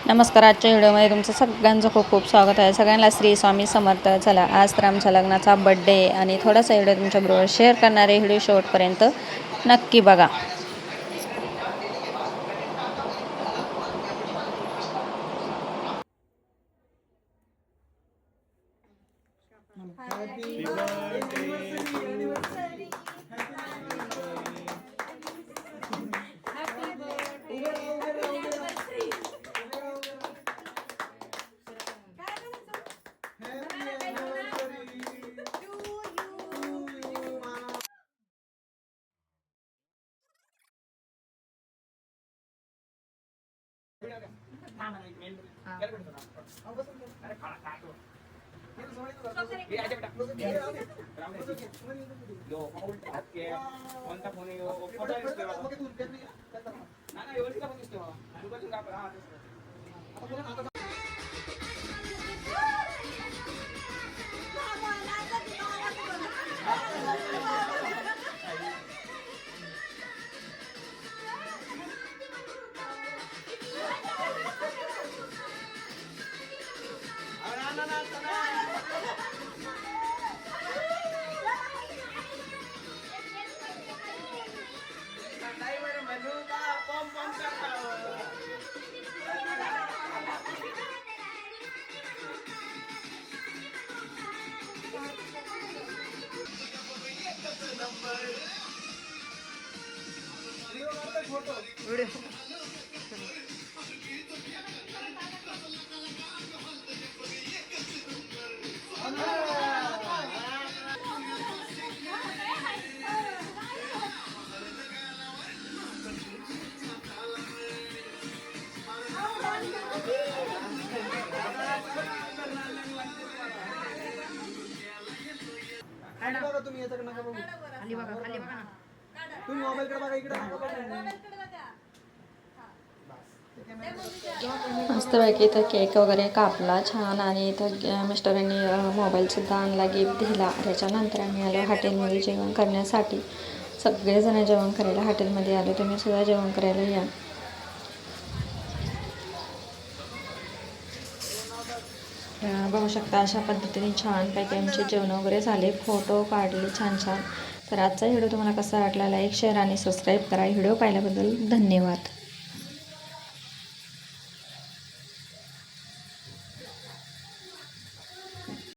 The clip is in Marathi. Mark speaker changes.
Speaker 1: नमस्कार. आजच्या व्हिडिओमध्ये तुमचं सगळ्यांचं खूप खूप स्वागत आहे. सगळ्यांना श्री स्वामी समर्थ. चला, आज तर आमच्या लग्नाचा बड्डे आणि थोडासा व्हिडिओ तुमच्याबरोबर शेअर करणारे. व्हिडिओ शेवटपर्यंत नक्की बघा.
Speaker 2: तुम्ही याच्याकडे नका बघू. खाली बघा, खाली बघा ना. तुम्ही मोबाईलकडे बघा, इकडे नका बघू.
Speaker 1: मस्तपैकी इथं केक वगैरे कापला छान आणि इथं मिस्टरांनी मोबाईलसुद्धा आणला, गिफ्ट दिला. त्याच्यानंतर आम्ही आलो हॉटेलमध्ये जेवण करण्यासाठी. सगळेजण जेवण करायला हॉटेलमध्ये आलो. तुम्ही सुद्धा जेवण करायला या. बघू शकता अशा पद्धतीने छानपैकी आमचे जेवण वगैरे झाले. फोटो काढले छान छान. तर आजचा व्हिडिओ तुम्हाला कसा वाटला, लाईक शेअर आणि सबस्क्राईब करा. व्हिडिओ पाहिल्याबद्दल धन्यवाद.